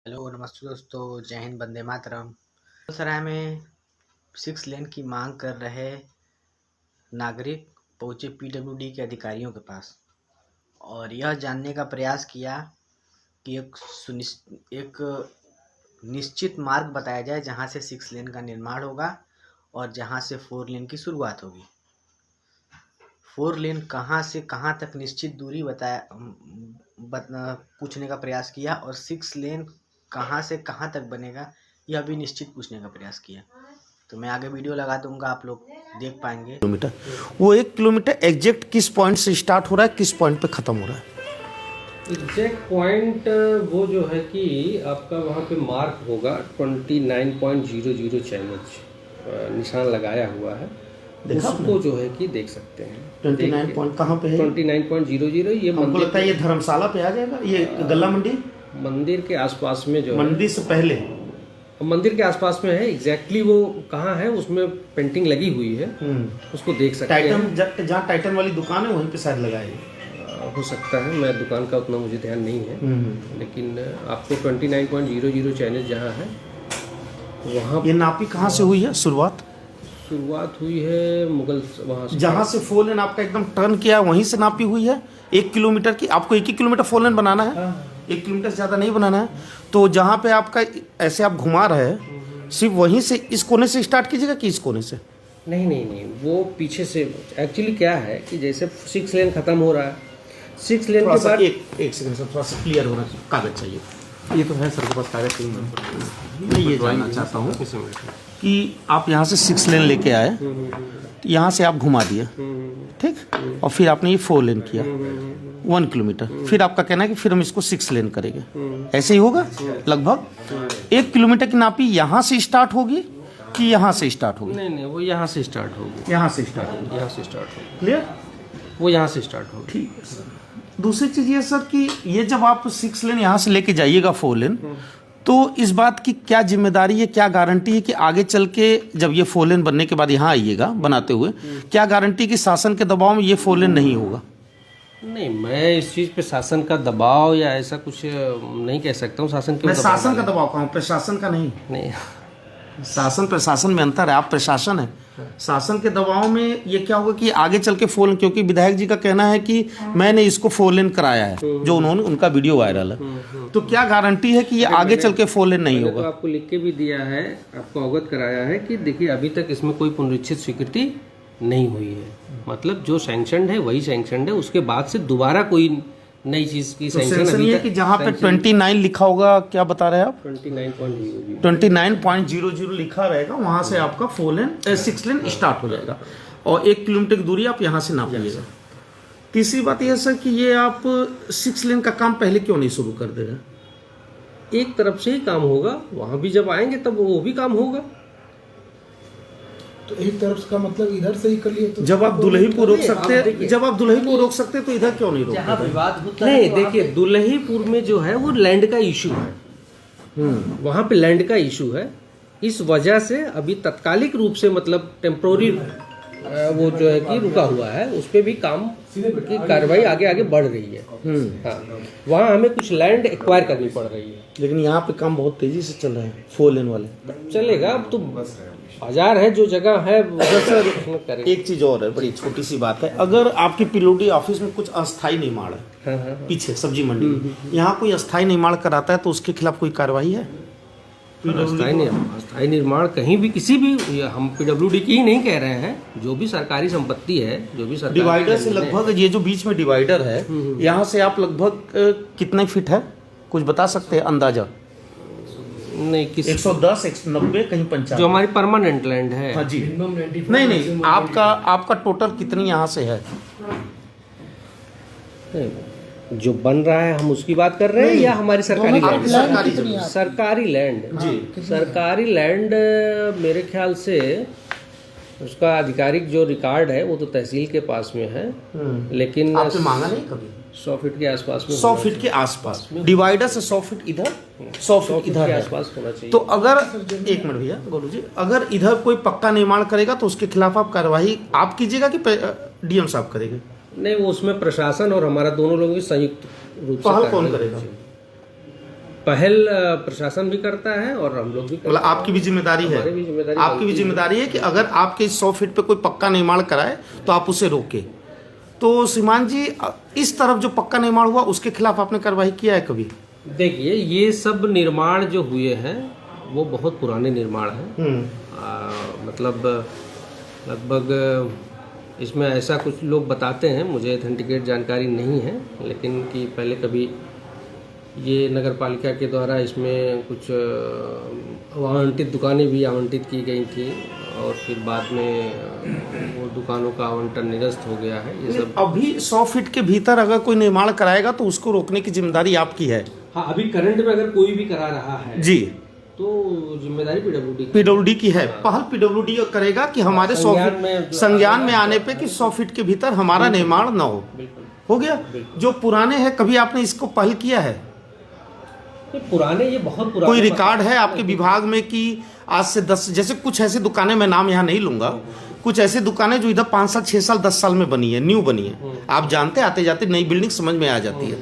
Hello नमस्ते दोस्तों, जय हिंद, वंदे मातरम। बेगूसराय में 6 लेन की मांग कर रहे नागरिक पहुंचे पीडब्ल्यूडी के अधिकारियों के पास और यह जानने का प्रयास किया कि एक निश्चित मार्ग बताया जाए जहां से 6 लेन का निर्माण होगा और जहां से 4 लेन की शुरुआत होगी। 4 लेन कहां से कहां तक निश्चित दूरी पूछने का प्रयास किया और 6 लेन कहां से कहां तक बनेगा यह भी निश्चित पूछने का प्रयास किया। तो मैं आगे वीडियो लगा दूंगा, आप लोग देख पाएंगे। किलोमीटर वो 1 किलोमीटर एग्जैक्ट किस पॉइंट से स्टार्ट हो रहा है, किस पॉइंट पे खत्म हो रहा है? एग्जैक्ट पॉइंट वो जो है कि आपका वहाँ पे मार्क होगा 29.00 निशान लगाया हुआ है, उसको जो है कि देख सकते हैं। 29 पॉइंट कहाँ पे है? 29.00 ये हमको लगता है ये धर्मशाला पे आ जाएगा, ये गल्ला मंडी मंदिर के आसपास में जो मंडी से पहले मंदिर के आसपास में है। एग्जैक्टली वो कहाँ है उसमें पेंटिंग लगी हुई है, उसको देख सकते हैं। जहाँ टाइटन वाली दुकान है वहीं पे शायद लगाए हो सकता है, मैं दुकान का उतना मुझे ध्यान नहीं है, लेकिन आपको 29.00 चैनल जहाँ है वहाँ ये नापी कहाँ से हुई है? शुरुआत हुई है मुगल वहाँ से, जहाँ से 4 लेन आपका एकदम टर्न किया वहीं से नापी हुई है। 1 किलोमीटर की आपको 1 किलोमीटर 4 लेन बनाना है। 1 किलोमीटर से ज़्यादा नहीं बनाना है। तो जहाँ पे आपका ऐसे आप घुमा रहे हैं, सिर्फ वहीं से इस कोने से स्टार्ट कीजिएगा कि इस कोने से? नहीं, वो पीछे से। एक्चुअली क्या है कि जैसे 6 लेन खत्म हो रहा है, 6 लेन के बाद एक सेकंड सर, थोड़ा सा क्लियर होना चाहिए। कागज चाहिए, ये तो है सर के पास कागज चाहिए। मैं ये जानना चाहता हूँ कि आप यहाँ से 6 लेन लेके आए, तो यहाँ से आप घुमा दिए, ठीक, और फिर आपने ये 4 लेन किया 1 किलोमीटर, फिर आपका कहना है कि फिर हम इसको 6 लेन करेंगे, ऐसे ही होगा लगभग। 1 किलोमीटर की नापी यहाँ से स्टार्ट होगी कि यहाँ से स्टार्ट होगी? नहीं, वो यहाँ से स्टार्ट होगी। यहाँ से स्टार्ट होगी, यहाँ से स्टार्ट होगी। क्लियर? वो यहाँ से स्टार्ट होगी। ठीक है सर। दूसरी चीज़ ये सर कि ये जब आप 6 लेन यहाँ से लेके जाइएगा 4 लेन, तो इस बात की क्या जिम्मेदारी है, क्या गारंटी है कि आगे चल के जब ये 4 लेन बनने के बाद यहाँ आइएगा बनाते हुए, क्या गारंटी कि शासन के दबाव में ये 4 लेन नहीं होगा? नहीं, मैं इस चीज़ पे शासन का दबाव या ऐसा कुछ नहीं कह सकता हूँ। शासन मैं शासन का दबाव कहूँ, प्रशासन का नहीं। शासन प्रशासन में अंतर है, आप प्रशासन है। शासन के दबाव में ये क्या होगा कि आगे चल के 4 लेन, क्योंकि विधायक जी का कहना है कि मैंने इसको 4 लेन कराया है, जो उनका वीडियो वायरल है, तो क्या गारंटी है कि ये आगे चल के 4 लेन नहीं होगा? तो आपको लिख के भी दिया है, आपको अवगत कराया है कि देखिए अभी तक इसमें कोई पुनरीक्षित स्वीकृति नहीं हुई है। मतलब जो सैंक्शनड है वही सैंक्शनड है, उसके बाद से दोबारा कोई नई चीज की सैंक्शन है कि जहाँ पे 29 लिखा होगा, क्या बता रहे हैं आप? 29.00 लिखा रहेगा, वहां से आपका 6 लेन स्टार्ट हो जाएगा और 1 किलोमीटर की दूरी आप यहाँ से नापिएगा। तीसरी बात यह सर कि ये आप 6 लेन का काम पहले क्यों नहीं शुरू कर दे रहे? एक तरफ से ही काम होगा, वहां भी जब आएंगे तब वो भी काम होगा। तो एक तरफ का मतलब इधर से ही कर लिए तो जब आप दुल्ही को रोक सकते तो इधर क्यों नहीं रोक? नहीं, देखिए दुल्हीपुर में जो है वो लैंड का इशू है, वहाँ पे लैंड का इशू है। इस वजह से अभी तत्कालिक रूप से मतलब टेम्पोररी वो जो है कि रुका हुआ है, उस पर भी काम की कार्रवाई आगे बढ़ रही है। हाँ, वहाँ हमें कुछ लैंड एक्वायर करनी पड़ रही है, लेकिन यहाँ पे काम बहुत तेजी से चल रहा है 4 लेन वाले। चलेगा, अब तो बाजार है, जो जगह है करेंगे। एक चीज और है, बड़ी छोटी सी बात है, अगर आपकी पीडब्ल्यूडी ऑफिस में कुछ अस्थायी निर्माण है, पीछे सब्जी मंडी, यहाँ कोई अस्थायी निर्माण कराता है तो उसके खिलाफ कोई कार्रवाई है? अस्थायी निर्माण कहीं भी किसी भी, हम पीडब्ल्यूडी की ही नहीं कह रहे हैं, जो भी सरकारी संपत्ति है, जो भी सरकारी डिवाइडर से लगभग, ये जो बीच में डिवाइडर है यहाँ से आप लगभग कितने फीट है, कुछ बता सकते हैं अंदाजा? नहीं, 110, 190, कहीं 95, जो हमारी परमानेंट लैंड है। हाँ जी। नहीं, आपका टोटल कितनी यहाँ से है? जो बन रहा है हम उसकी बात कर रहे हैं या हमारी सरकारी लैंड? सरकारी लैंड जी, सरकारी लैंड मेरे ख्याल से उसका आधिकारिक जो रिकॉर्ड है वो तो तहसील के पास में है, लेकिन आपने मांगा नहीं कभी? 100 फीट के आसपास में, 100 फीट के आसपास, डिवाइडर से 100 फीट इधर, 100 फीट इधर के आसपास होना चाहिए। तो अगर, एक मिनट भैया गोलू जी, अगर इधर कोई पक्का निर्माण करेगा तो उसके खिलाफ आप कार्रवाई आप कीजिएगा कि डीएम साहब करेंगे? नहीं, वो उसमें प्रशासन और हमारा दोनों लोगों की संयुक्त रूप से पहल कौन करेगा? पहल प्रशासन भी करता है और हम लोग भी करते मतलब हैं। आपकी भी जिम्मेदारी है, हमारी भी जिम्मेदारी आपकी भी बनती है। जिम्मेदारी है कि अगर आपके 100 फीट पे कोई पक्का निर्माण कराए तो आप उसे रोके। तो श्रीमान जी, इस तरफ जो पक्का निर्माण हुआ उसके खिलाफ आपने कार्रवाई किया है कभी? देखिए, ये सब निर्माण जो हुए हैं वो बहुत पुराने निर्माण हैं। मतलब लगभग इसमें ऐसा कुछ लोग बताते हैं, मुझे ऑथेंटिकेट जानकारी नहीं है, लेकिन कि पहले कभी ये नगर पालिका के द्वारा इसमें कुछ आवंटित दुकानें भी आवंटित की गई थी और फिर बाद में वो दुकानों का आवंटन निरस्त हो गया है। ये सब अभी 100 फीट के भीतर अगर कोई निर्माण कराएगा तो उसको रोकने की जिम्मेदारी आपकी है? हाँ, अभी करंट में अगर कोई भी करा रहा है जी, तो जिम्मेदारी पीडब्ल्यूडी की है। पहल पीडब्ल्यूडी करेगा कि हमारे 100 फीट संज्ञान में आने पे कि 100 फीट के भीतर हमारा निर्माण न हो। हो गया। जो पुराने हैं, कभी आपने इसको पहल किया है? पुराने, ये बहुत पुराने। कोई रिकॉर्ड है आपके विभाग में कि आज से 10, जैसे कुछ ऐसी दुकानें, मैं नाम यहाँ नहीं लूंगा, कुछ ऐसी दुकानें जो इधर 5 साल 6 साल 10 साल में बनी है, न्यू बनी है, आप जानते आते जाते नई बिल्डिंग समझ में आ जाती है,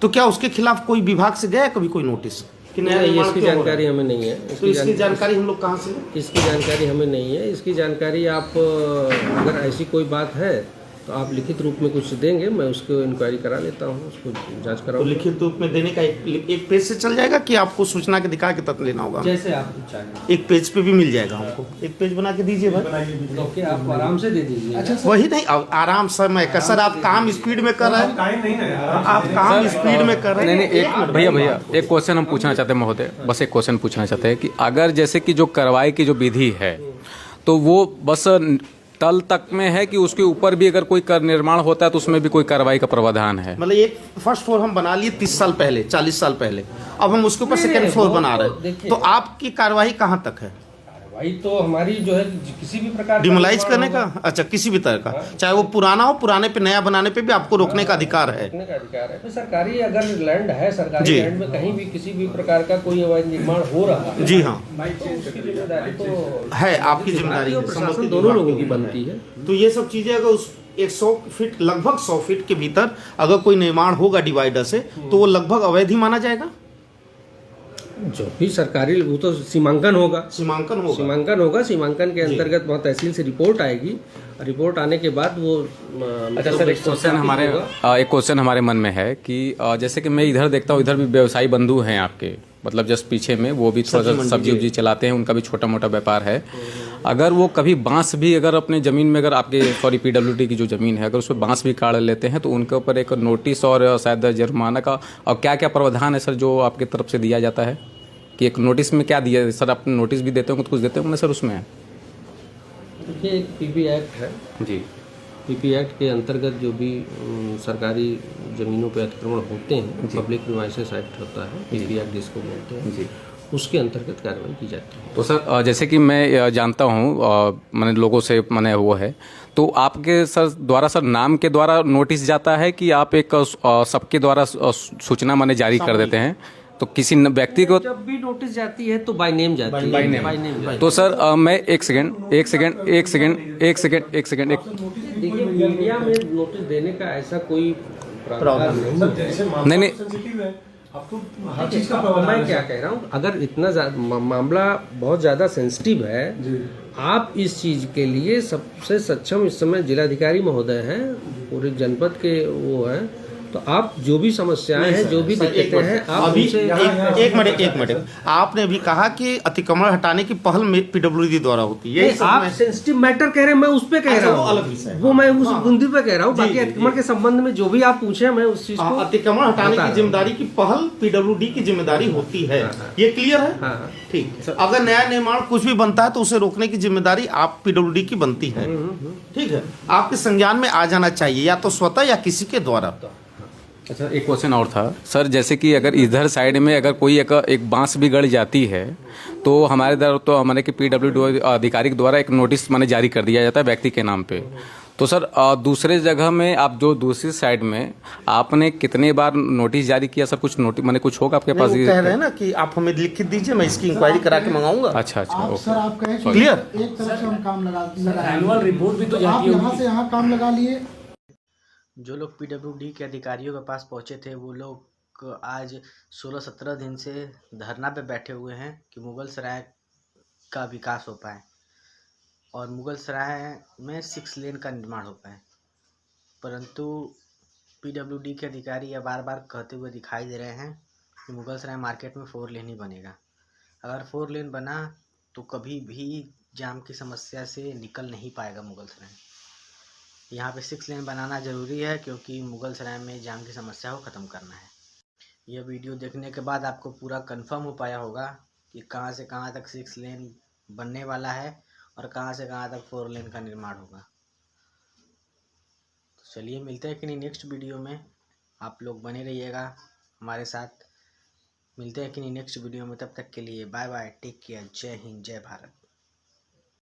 तो क्या उसके खिलाफ कोई विभाग से गया कभी कोई नोटिस कि नया निर्माण इसकी क्यों हो रहा जानकारी है? हमें नहीं है। तो इसकी जानकारी हम लोग कहाँ से लें? इसकी जानकारी हमें नहीं है। इसकी जानकारी आप अगर ऐसी कोई बात है तो आप लिखित रूप में कुछ देंगे, मैं उसको इंक्वायरी करा लेता हूँ, उसको जांच तो कराऊँ। लिखित रूप में देने का एक पेज से चल जाएगा कि आपको सूचना के अधिकार के तहत लेना होगा? जैसे आप चाहें। एक पेज पे भी मिल जाएगा हमको। एक पेज बना के दीजिए भाई। ओके, आप आराम से दे दीजिए। अच्छा सर, वही नहीं, आराम से मैं सर, आप काम स्पीड में कर रहे हैं, आप काम स्पीड में कर रहे हैं। नहीं, एक भैया एक क्वेश्चन हम पूछना चाहते हैं महोदय, बस एक क्वेश्चन पूछना चाहते हैं कि अगर जैसे कि जो कार्रवाई की जो विधि है तो वो बस तल तक में है कि उसके ऊपर भी अगर कोई कर निर्माण होता है तो उसमें भी कोई कार्रवाई का प्रावधान है? मतलब एक फर्स्ट फ्लोर हम बना लिए 30 साल पहले, 40 साल पहले, अब हम उसके ऊपर सेकंड फ्लोर बना रहे हैं, तो आपकी कार्रवाई कहाँ तक है? भाई तो हमारी जो है किसी भी प्रकार डिमोलाइज करने का? अच्छा, किसी भी तरह का, चाहे वो पुराना हो, पुराने पे नया बनाने पे भी आपको रोकने का अधिकार है? रोकने का अधिकार है। तो सरकारी अगर लैंड है, सरकारी जी। लैंड में कहीं भी किसी भी प्रकार का कोई अवैध निर्माण हो रहा है, जी हाँ, तो उसकी जिम्मेदारी तो है, आपकी जिम्मेदारी है, प्रशासन दोनों लोगों की बनती है। तो ये सब चीजें अगर उस 100 फीट, लगभग 100 फीट के भीतर अगर कोई निर्माण होगा डिवाइडर से, तो वो लगभग अवैध ही माना जाएगा? जो भी सरकारी, वो तो सीमांकन होगा। सीमांकन होगा। सीमांकन के अंतर्गत वहाँ तहसील से रिपोर्ट आएगी, रिपोर्ट आने के बाद वो अच्छा सर, एक क्वेश्चन हमारे मन में है कि जैसे कि मैं इधर देखता हूँ, इधर भी व्यवसायी बंधु हैं आपके, मतलब जस्ट पीछे में, वो भी थोड़ा सा सब्जी उब्जी चलाते हैं, उनका भी छोटा मोटा व्यापार है। अगर वो कभी बांस भी अगर अपने ज़मीन में, अगर आपके पीडब्ल्यूडी की जो ज़मीन है, अगर उसमें बांस भी काट लेते हैं तो उनके ऊपर एक नोटिस और शायद जुर्माना का, और क्या क्या प्रावधान है सर जो आपकी तरफ से दिया जाता है? कि एक नोटिस में क्या दिया सर, आप नोटिस भी देते होंगे, कुछ देते होंगे सर उसमें? देखिए, एक पीपी एक्ट है जी, पीपी एक्ट के अंतर्गत जो भी सरकारी ज़मीनों पर अतिक्रमण होते हैं, पब्लिक प्रीमाइसेस एक्ट होता है, पीपी एक्ट जिसको बोलते हैं जी, उसके अंतर्गत कार्रवाई की जाती है। तो सर जैसे कि मैं जानता हूँ, मैंने लोगों से मैंने वो है, तो आपके सर द्वारा सर नाम के द्वारा नोटिस जाता है कि आप एक सबके द्वारा सूचना मैंने जारी कर देते हैं? तो किसी व्यक्ति को जब भी नोटिस जाती है तो बाय नेम जाती है। By name. तो सर मैं एक सेकंड देखिए, मीडिया में नोटिस देने का ऐसा कोई प्रावधान नहीं। नहीं, आपको हर चीज का प्रावधान मैं क्या कह रहा हूँ, अगर इतना मामला बहुत ज़्यादा सेंसिटिव है, आप इस चीज़ के लिए सबसे सक्षम इस समय जिलाधिकारी महोदय हैं, पूरे जनपद के वो हैं, तो आप जो भी समस्याएं हैं, जो भी दिक्कतें हैं, आप अभी उनसे एक मिनट, आपने अभी कहा कि अतिक्रमण हटाने की पहल पीडब्ल्यूडी द्वारा होती है। नहीं, आप सेंसिटिव मैटर कह रहे हैं, मैं उस पे कह रहा वो अलग हूँ, विषय है। वो मैं उस बुंदी पे कह रहा हूँ। जी, बाकी जी, अतिक्रमण के संबंध में जो भी आप पूछे, मैं उस चीज को अतिक्रमण हटाने बता की रहा जिम्मेदारी की पहल पीडब्ल्यूडी की जिम्मेदारी होती है, ये क्लियर है? हाँ। ठीक। अगर नया निर्माण कुछ भी बनता है तो उसे रोकने की जिम्मेदारी आप पीडब्ल्यूडी की बनती है, ठीक है? आपके संज्ञान में आ जाना चाहिए, या तो स्वतः या किसी के द्वारा। अच्छा, एक क्वेश्चन और था सर, जैसे कि अगर इधर साइड में अगर कोई एक बांस भी गड़ जाती है तो हमारे द्वारा, तो हमारे के पीडब्ल्यूडी अधिकारी के द्वारा एक नोटिस मैंने जारी कर दिया जाता है व्यक्ति के नाम पे। तो सर दूसरे जगह में, आप जो दूसरी साइड में आपने कितने बार नोटिस जारी किया सर? कुछ नोटिस मैंने कुछ होगा आपके पास? वो कह रहे हैं ना कि आप हमें लिखित दीजिए, मैं इसकी इंक्वायरी करा के मंगाऊंगा। अच्छा, आप सर, आप कहें कि क्लियर? एक तरफ से हम काम लगा एनुअल रिपोर्ट भी तो आप जाती यहाँ होगी। से यहाँ काम लगा लिए। जो लोग पीडब्ल्यूडी के अधिकारियों के पास पहुंचे थे, वो लोग लोग आज 16-17 दिन से धरना पे बैठे हुए हैं कि मुगल सराय का विकास हो पाए और मुगल सराय में 6 लेन का निर्माण हो पाए, परंतु PWD के अधिकारी यह बार बार कहते हुए दिखाई दे रहे हैं कि मुगल सराय मार्केट में 4 लेन ही बनेगा। अगर 4 लेन बना तो कभी भी जाम की समस्या से निकल नहीं पाएगा मुगल सराय। यहाँ पे 6 लेन बनाना ज़रूरी है क्योंकि मुगल सराय में जाम की समस्या को ख़त्म करना है। यह वीडियो देखने के बाद आपको पूरा कंफर्म हो पाया होगा कि कहाँ से कहाँ तक 6 लेन बनने वाला है और कहाँ से कहाँ तक 4 लेन का निर्माण होगा। तो चलिए मिलते हैं कि नहीं नेक्स्ट वीडियो में। आप लोग बने रहिएगा हमारे साथ। मिलते हैं कि नहीं नेक्स्ट वीडियो में, तब तक के लिए बाय बाय, टेक केयर, जय हिंद, जय भारत।